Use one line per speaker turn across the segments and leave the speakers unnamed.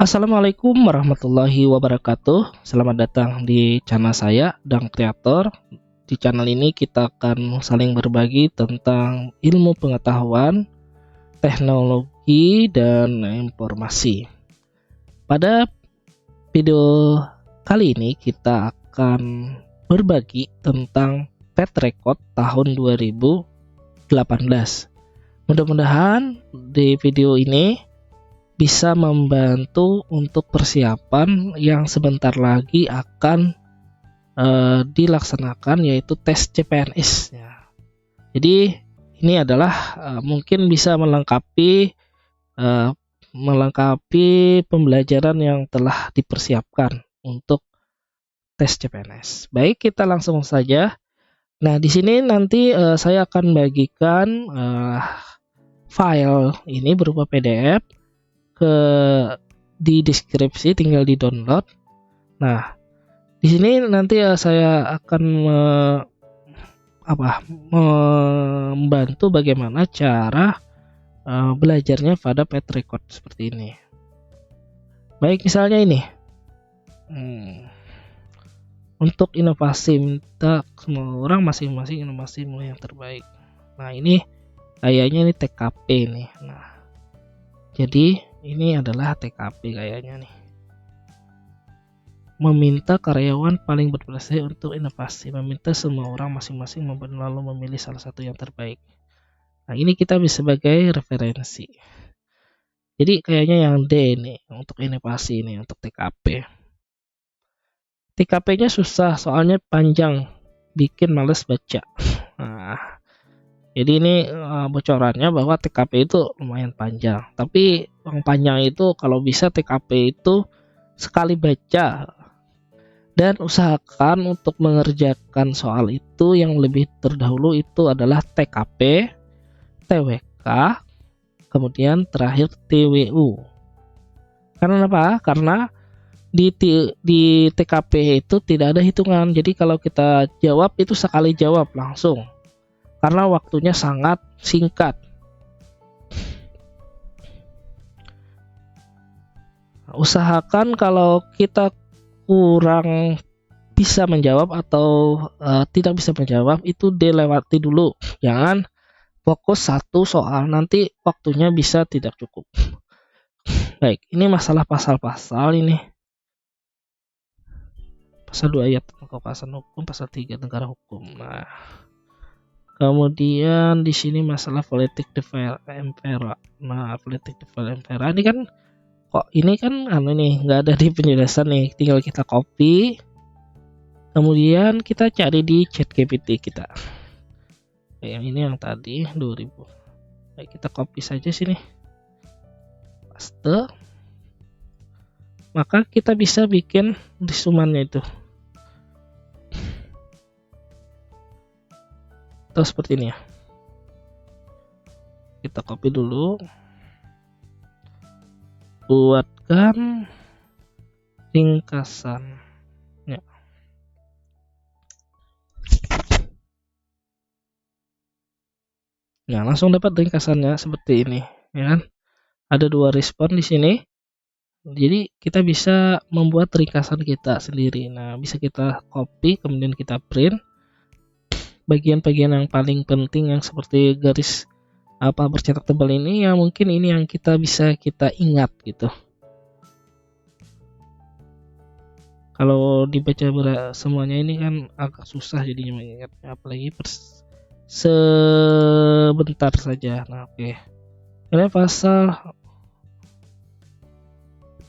Assalamualaikum warahmatullahi wabarakatuh. Selamat datang di channel saya, Dang Kreator. Di channel ini kita akan saling berbagi tentang ilmu pengetahuan, teknologi, dan informasi. Pada video kali ini kita akan berbagi tentang pet record tahun 2018. Mudah-mudahan di video ini bisa membantu untuk persiapan yang sebentar lagi akan dilaksanakan, yaitu tes CPNS ya. Jadi ini adalah mungkin bisa melengkapi pembelajaran yang telah dipersiapkan untuk tes CPNS. Baik, kita langsung saja. Nah, di sini nanti saya akan bagikan file ini berupa PDF di deskripsi, tinggal di download. Nah, di sini nanti saya akan membantu bagaimana cara belajarnya pada pet record seperti ini. Baik, misalnya ini untuk inovasi, minta semua orang masing-masing inovasi yang terbaik. Nah, ini kayaknya ini TKP nih. Nah, jadi ini adalah TKP kayaknya nih. Meminta karyawan paling berprestasi untuk inovasi. Meminta semua orang masing-masing lalu memilih salah satu yang terbaik. Nah, ini kita bisa sebagai referensi. Jadi kayaknya yang D nih untuk inovasi ini, untuk TKP. TKP-nya susah soalnya panjang, bikin males baca. Nah, jadi ini bocorannya bahwa TKP itu lumayan panjang. Tapi yang panjang itu kalau bisa TKP itu sekali baca. Dan usahakan untuk mengerjakan soal itu yang lebih terdahulu itu adalah TKP, TWK, kemudian terakhir TWU. Karena apa? Karena di TKP itu tidak ada hitungan. Jadi kalau kita jawab itu sekali jawab langsung. Karena waktunya sangat singkat. Usahakan kalau kita kurang bisa menjawab atau tidak bisa menjawab itu dilewati dulu. Jangan fokus satu soal, nanti waktunya bisa tidak cukup. Baik, ini masalah pasal-pasal ini. Pasal 2 ayat kekuasaan hukum, pasal 3 negara hukum. Nah, kemudian di sini masalah politik empera. Nah, politik empera ini kan ini kan nggak ada di penjelasan nih, tinggal kita copy. Kemudian kita cari di ChatGPT kita. Yang ini yang tadi 2000. Baik, kita copy saja sini. Paste. Maka kita bisa bikin resumannya itu. Atau seperti ini ya. Kita copy dulu. Buatkan ringkasannya. Nah, langsung dapat ringkasannya seperti ini, ya kan? Ada 2 respon di sini. Jadi kita bisa membuat ringkasan kita sendiri. Nah, bisa kita copy kemudian kita print. Bagian-bagian yang paling penting yang seperti garis bercetak tebal ini, ya mungkin ini yang kita bisa kita ingat gitu. Kalau dibaca semuanya ini kan agak susah jadinya mengingatnya, apalagi sebentar saja. Nah, oke. Ini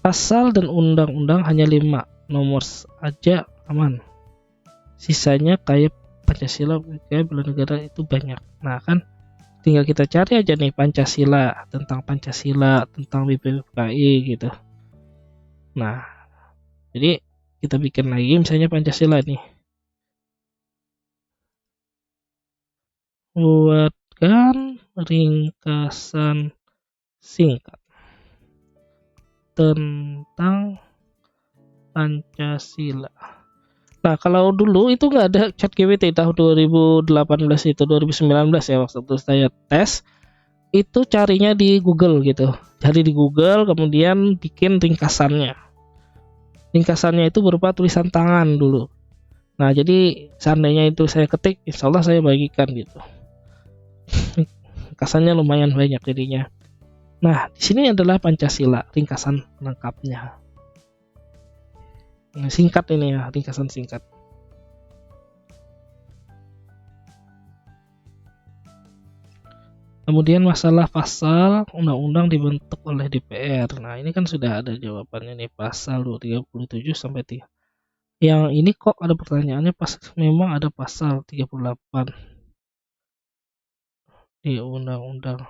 pasal dan undang-undang hanya 5 nomor aja aman. Sisanya kayak Pancasila, kayak bela negara itu banyak. Nah, kan tinggal kita cari aja nih Pancasila, tentang BPKI gitu. Nah, jadi kita bikin lagi misalnya Pancasila nih. Buatkan ringkasan singkat tentang Pancasila. Nah, kalau dulu itu nggak ada ChatGPT tahun 2018 itu 2019 ya, waktu itu saya tes itu carinya di Google gitu. cari di Google, kemudian bikin ringkasannya. Ringkasannya itu berupa tulisan tangan dulu. Nah, jadi seandainya itu saya ketik, insya Allah saya bagikan gitu. Ringkasannya lumayan banyak jadinya. Nah, di sini adalah Pancasila, ringkasan lengkapnya. Nah, singkat ini ya, ringkasan singkat. Kemudian masalah pasal undang-undang dibentuk oleh DPR. Nah, ini kan sudah ada jawabannya nih, pasal 237 sampai 3. Yang ini kok ada pertanyaannya memang ada pasal 38 di undang-undang.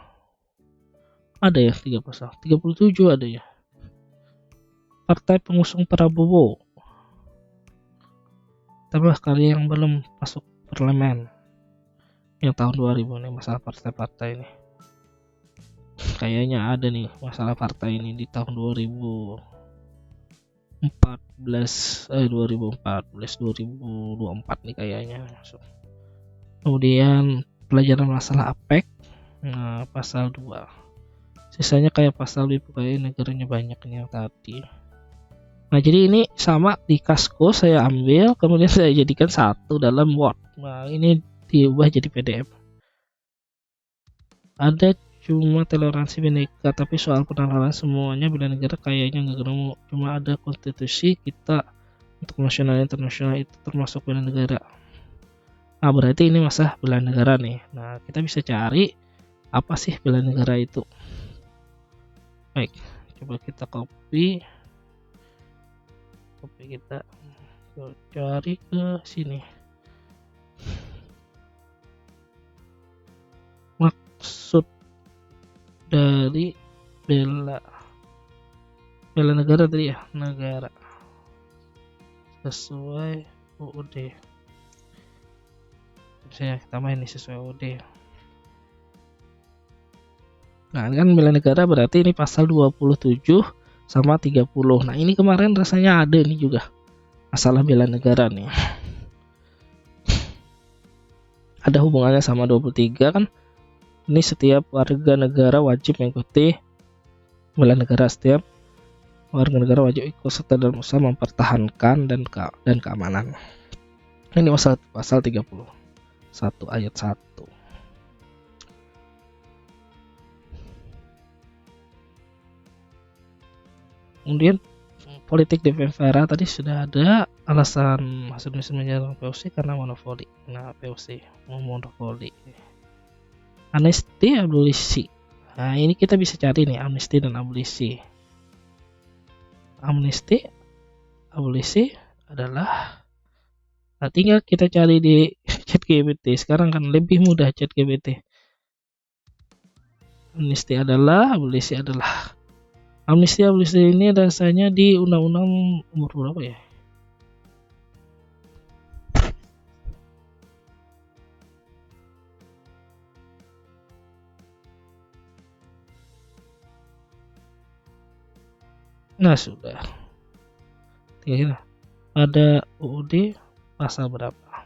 Ada ya 3 pasal. 37 ada ya. Partai pengusung Prabowo. Tambah kali yang belum masuk parlemen. Yang tahun 2000 nih masalah partai-partai ini. Kayaknya ada nih masalah partai ini di tahun 2014 2024 nih kayaknya masuk. Kemudian pelajaran masalah APEC, nah, pasal 2. Sisanya kayak pasal kayak negaranya banyak nih yang tadi. Nah, jadi ini sama di Kasko saya ambil, kemudian saya jadikan satu dalam Word. Nah, ini diubah jadi PDF. Ada cuma toleransi bineka, tapi soal penalaran semuanya bela negara kayaknya nggak ketemu. Cuma ada konstitusi kita untuk nasional internasional itu termasuk bela negara. Nah, berarti ini masa bela negara nih. Nah, kita bisa cari apa sih bela negara itu. Baik, coba kita copy kita cari ke sini. Maksud dari bela negara tadi ya, negara sesuai UUD. Saya tambahin ini sesuai UUD. Nah, ini kan bela negara berarti ini pasal 27 sama 30. Nah, ini kemarin rasanya ada ini juga masalah bela negara nih. Ada hubungannya sama 23 kan. Ini setiap warga negara wajib mengikuti bela negara, setiap warga negara wajib ikut serta dalam usaha mempertahankan dan keamanan. Ini pasal 31 ayat 1. Kemudian politik di Vera tadi sudah ada alasan masuk Indonesia menyerang POC karena monopoli. Nah, POC monopoli. Amnesti, abolisi. Nah, ini kita bisa cari nih amnesti dan abolisi. Amnesti, abolisi adalah, nah, tinggal kita cari di ChatGPT. Sekarang kan lebih mudah ChatGPT. Amnesti adalah, abolisi adalah. Amnesti ini rasanya di undang-undang umur berapa ya? Nah, sudah. Tinggal ada UUD pasal berapa?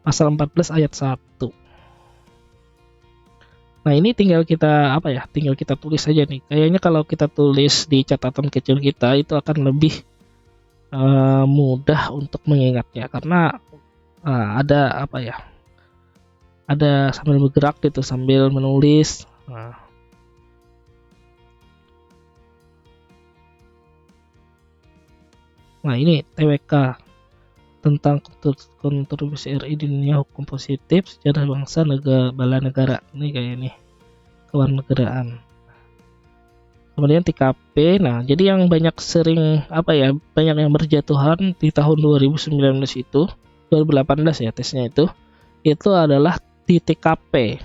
Pasal 14 ayat 1. Nah, ini tinggal kita tinggal kita tulis saja nih. Kayaknya kalau kita tulis di catatan kecil kita itu akan lebih mudah untuk mengingatnya, karena ada ada sambil bergerak gitu, sambil menulis. Nah, ini TWK tentang kontribusi RI di dunia hukum positif, sejarah bangsa, bela negara. Ini kayak ini kewarganegaraan. Kemudian TKP. Nah, jadi yang banyak banyak yang berjatuhan di tahun 2019 itu, 2018 ya tesnya itu adalah di TKP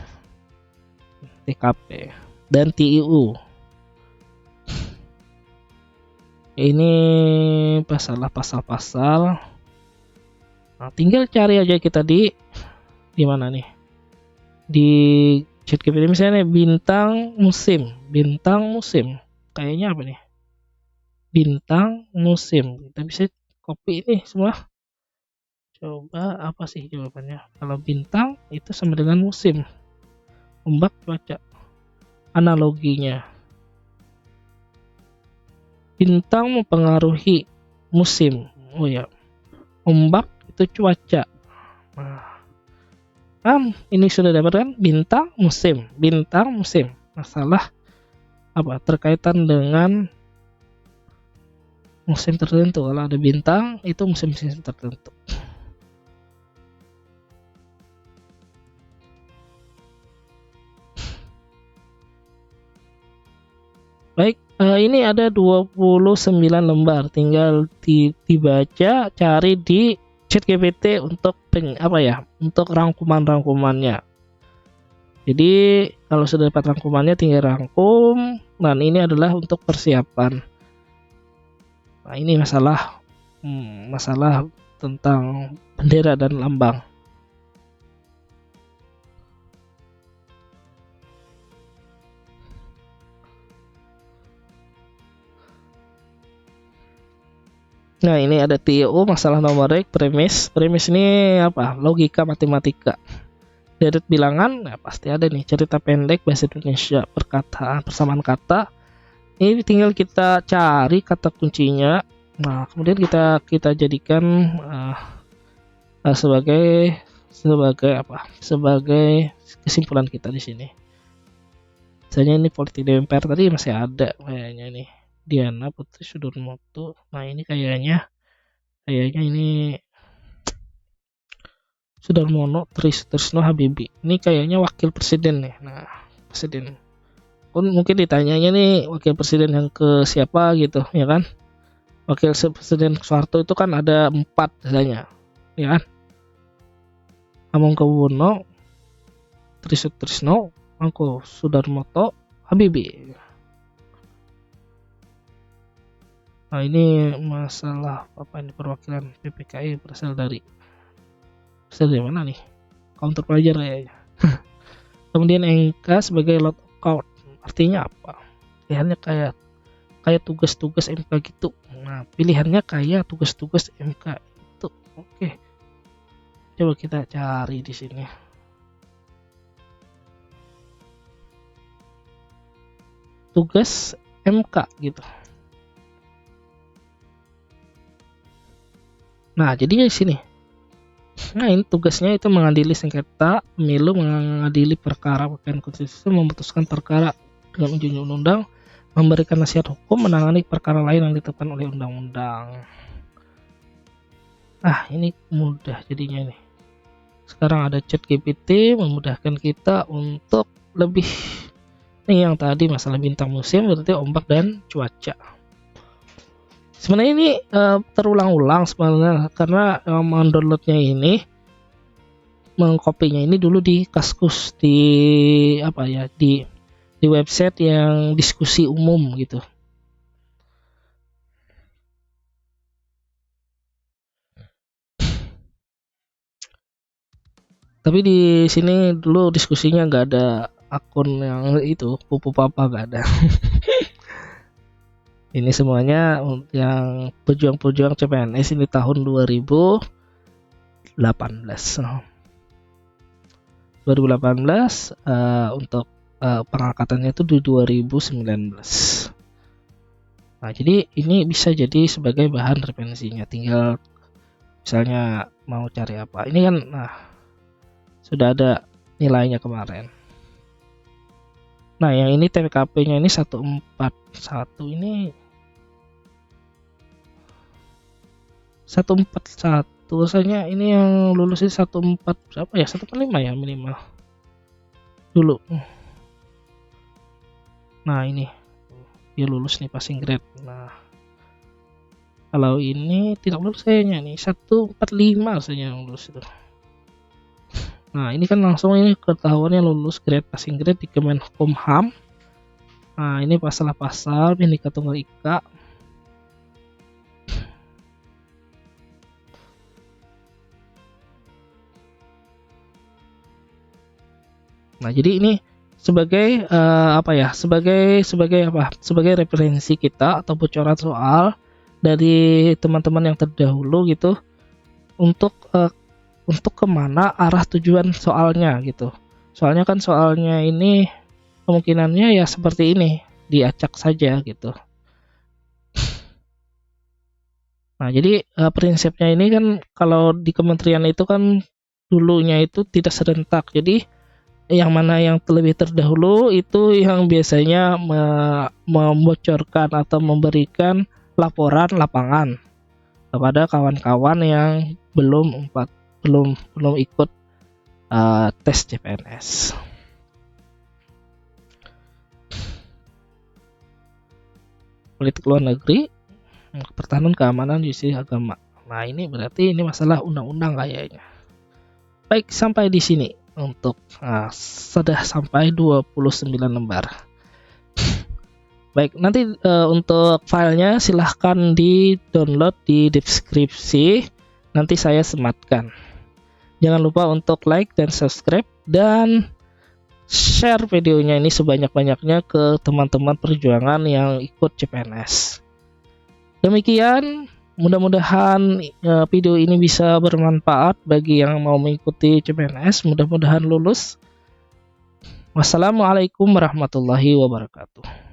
dan TIU. Ini pasal-pasal. Nah, tinggal cari aja kita di mana nih, di ChatGPT misalnya bintang musim kayaknya apa nih, bintang musim. Kita bisa copy ini semua, Coba apa sih jawabannya? Kalau bintang itu sama dengan musim, ombak cuaca. Analoginya, bintang mempengaruhi musim. Oh ya, ombak itu cuaca. Nah, ini sudah dapat kan? Bintang musim, bintang musim. Masalah apa? Terkaitan dengan musim tertentu. Kalau ada bintang itu musim-musim tertentu. Baik, ini ada 29 lembar, tinggal dibaca, cari di ChatGPT untuk untuk rangkuman-rangkumannya. Jadi kalau sudah dapat rangkumannya tinggal rangkum, dan ini adalah untuk persiapan. Nah, ini masalah tentang bendera dan lambang. Nah, ini ada TO, masalah numerik, premis. Premis ini apa? Logika matematika. Dari bilangan, nah pasti ada nih cerita pendek bahasa Indonesia, perkataan, persamaan kata. Ini tinggal kita cari kata kuncinya. Nah, kemudian kita jadikan sebagai Sebagai kesimpulan kita di sini. Misalnya ini politik DPR tadi masih ada kayaknya nih. Diana Putri Sudurmoto. Nah, ini kayaknya ini Sudarmono Trisno Habibie. Ini kayaknya wakil presiden nih. Nah, presiden. Mungkin ditanyanya nih wakil presiden yang ke siapa gitu, ya kan? Wakil presiden Soeharto itu kan ada 4 misalnya, ya kan? Hamengkubuwono, Trisno, Mangku Sudarmoto, Habibie. Nah, ini masalah apa ini, perwakilan PPKI berasal dari mana nih? Counter pelajar kayaknya. Kemudian NK sebagai lockout, artinya apa? Pilihannya kayak tugas-tugas MK gitu. Nah, pilihannya kayak tugas-tugas MK itu. Oke. Coba kita cari di sini. Tugas MK gitu. Nah, jadinya di sini. Nah, ini tugasnya itu mengadili sengketa pemilu, mengadili perkara pakaian konstitusi, memutuskan perkara dengan uji undang-undang, memberikan nasihat hukum, menangani perkara lain yang ditetapkan oleh undang-undang. Nah, ini mudah jadinya nih. Sekarang ada ChatGPT memudahkan kita untuk lebih. Ini yang tadi masalah bintang musim berarti ombak dan cuaca. Sebenarnya ini terulang-ulang sebenarnya, karena mendownloadnya ini, mengkopinya ini dulu di Kaskus, di website yang diskusi umum gitu. Tapi di sini dulu diskusinya nggak ada akun yang itu, pupu papa nggak ada. Ini semuanya yang pejuang-pejuang CPNS ini tahun 2018. 2018 untuk pengangkatannya itu di 2019. Nah, jadi ini bisa jadi sebagai bahan referensinya. Tinggal misalnya mau cari apa. Ini kan sudah ada nilainya kemarin. Nah, yang ini TPKP-nya ini 141 ini 141, rasanya ini yang lulus ini 14 berapa ya, 145 ya minimal dulu. Nah, ini dia lulus nih, passing grade. Nah, kalau ini tidak lulus kayaknya nih 145 rasanya yang lulus itu. Nah, ini kan langsung ini ketahuannya lulus grade passing grade di Kemenkumham. Nah, ini pasal-pasal Bhinneka Tunggal Ika. Nah, jadi ini sebagai sebagai referensi kita atau bocoran soal dari teman-teman yang terdahulu gitu. untuk kemana arah tujuan soalnya gitu. Soalnya kan soalnya ini kemungkinannya ya seperti ini, diacak saja gitu. Nah, jadi prinsipnya ini kan kalau di kementerian itu kan dulunya itu tidak serentak. Jadi yang mana yang terlebih terdahulu itu yang biasanya membocorkan atau memberikan laporan lapangan kepada kawan-kawan yang belum ikut tes CPNS. Politik luar negeri, pertahanan, keamanan, justisi, agama. Nah, ini berarti ini masalah undang-undang kayaknya. Baik, sampai di sini untuk sudah sampai 29 lembar. Baik, nanti untuk filenya silahkan di-download di deskripsi. Nanti saya sematkan. Jangan lupa untuk like dan subscribe dan share videonya ini sebanyak-banyaknya ke teman-teman perjuangan yang ikut CPNS. Demikian, mudah-mudahan video ini bisa bermanfaat bagi yang mau mengikuti CPNS. Mudah-mudahan lulus. Wassalamualaikum warahmatullahi wabarakatuh.